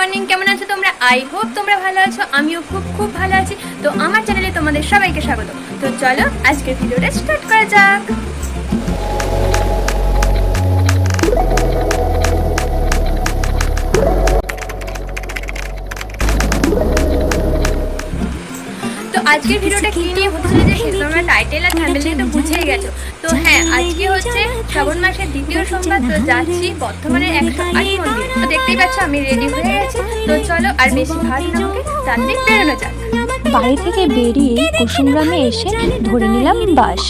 Morning, কেমন আছো তোমরা? আই হোপ তোমরা ভালো আছো, আমিও খুব খুব ভালো আছি। তো আমার চ্যানেলে তোমাদের সবাইকে স্বাগত। তো চলো আজকের ভিডিওটা স্টার্ট করা যাক। তো আজকের ভিডিওটা কি নিয়ে হতে চলেছে সেটা তোমরা টাইটেল আর থাম্বনেল দেখে তো বুঝেই গেছো। তো হ্যাঁ, আজকে হচ্ছে শ্রাবণ মাসের দ্বিতীয় সোমবার। তো যাচ্ছি বর্ধমানের 108 মন্দির। তো দেখতেই পাচ্ছ আমি রেডি হয়ে গেছি। তো চলো আর বেশি ভাত না হোক, তাড়াতাড়ি বেরোনো যাক। বাড়ি থেকে বেরিয়ে কুসুমগ্রামে এসে ধরে নিলাম বাস,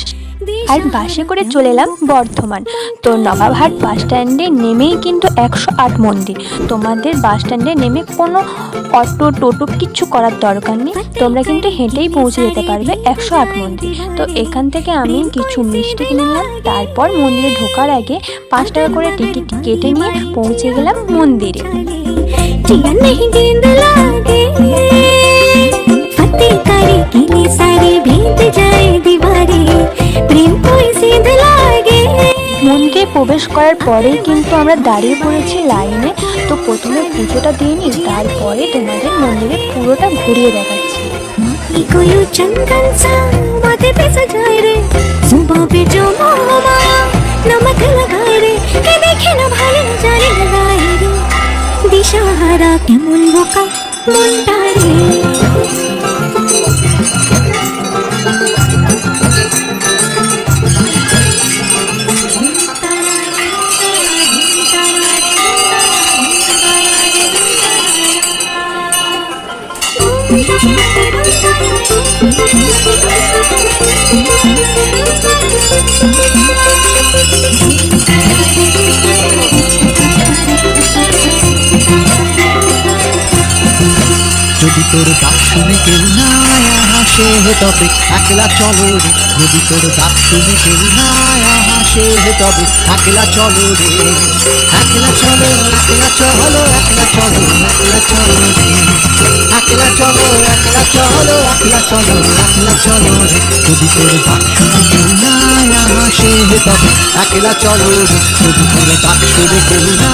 আর বাসে করে চলে এলাম বর্ধমান। তো নবাবহাট বাস স্ট্যান্ডে নেমেই কিন্তু 108 মন্দির। তোমাদের বাস স্ট্যান্ডে নেমে কোনো অটো টোটো কিচ্ছু করার দরকার নেই, তোমরা কিন্তু হেঁটেই পৌঁছে যেতে পারবে 108 মন্দির। তো এখান থেকে আমি কিছু মিষ্টি কিনে নিলাম, তারপর মন্দিরে ঢোকার আগে 5 টাকা করে টিকিট কেটে নিয়ে পৌঁছে গেলাম মন্দিরে। মন্দিরে প্রবেশ করার পরেই কিন্তু আমরা দাঁড়িয়ে পড়েছি লাইনে। তো প্রথমে পুজোটা দিয়ে নিই, তারপরে তোমাদের মন্দিরে পুরোটা ঘুরিয়ে দেখাচ্ছি। দিশাহারা কেমন বোকা মনটা রে। যদি তোর ডাক শুনে কেউ না হাসে তবে একলা চলো রে। যদি তোর ডাক শুনে কেউ না হাসে তবে একলা চলো রে। একলা চলো, একলা চলো, একলা চলো, একলা চলো রে। একলা চলো, একলা চলো, একলা চলো, একলা চলো রে। যদি তোর ডাক শুনে কেউ না হাসে তবে একলা চলো রে। যদি তোর ডাক শুনে কেউ না।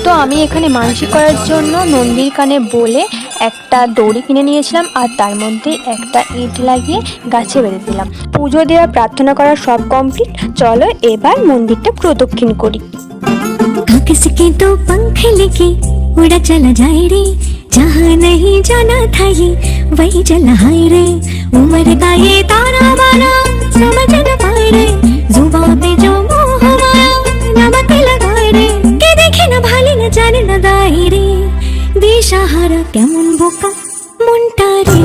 তো আমি এখানে মানসিক করার জন্য নন্দীর কানে বলে একটা দড়ি কিনে নিয়েছিলাম, আর তার মধ্যে একটা ইট লাগিয়ে গাছে বেঁধে দিলাম। পুজো দেওয়া প্রার্থনা করা সব কমপ্লিট। চলো এবার মন্দিরটা প্রদক্ষিণ করি। के तो पंख लेके उड़ा चला जाए रे, जहाँ नहीं जाना था ये वही चला हाय रे। उम्र का ये तारा बाना समझ न पाए रे, जुबान पे जो मोह माया नमक लगाए रे। के देखे न भाले न जाने न दाए रे, दिशाहारा केमन बोका मुंटा रे।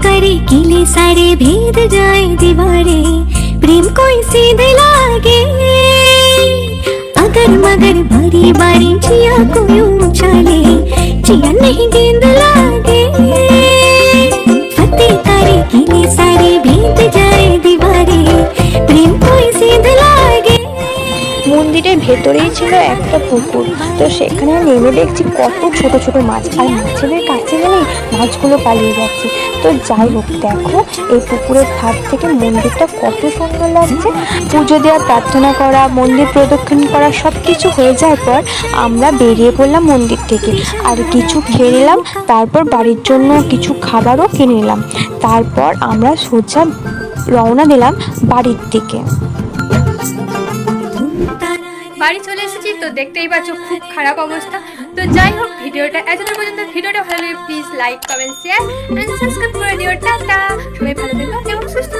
करे किले सारे भेद जाए दीवारे, प्रेम कोई सीधे लागे अगर मगर बारी बारी जिया को उछाले, जिया नहीं गेंद लागे। फतेह करे किले सारे भेद जाए दीवारे, प्रेम कोई सीधे लागे। মন্দিরের ভেতরেই ছিল একটা পুকুর। তো সেখানে নেমে দেখছি কত ছোট ছোট মাছ, আর মাছেদের কাছে গেলেই মাছগুলো পালিয়ে যাচ্ছে। তো যাই হোক, দেখো এই পুকুরের ধার থেকে মন্দিরটা কত সুন্দর লাগছে। পুজো দেওয়া, প্রার্থনা করা, মন্দির প্রদক্ষিণ করা সব কিছু হয়ে যাওয়ার পর আমরা বেরিয়ে পড়লাম মন্দির থেকে, আর কিছু খেয়ে নিলাম। তারপর বাড়ির জন্য কিছু খাবারও কিনে নিলাম। তারপর আমরা সোজা রওনা দিলাম বাড়ির দিকে। বাড়ি চলে এসেছি। তো দেখতেই পাচ্ছ খুব খারাপ অবস্থা। তো যাই হোক, ভিডিওটা এতদূর পর্যন্ত। ভিডিওটা ভালো লাগে please like, comment, share and subscribe করে দিও। টাটা, সবাই ভালো থেকো এবং সুস্থ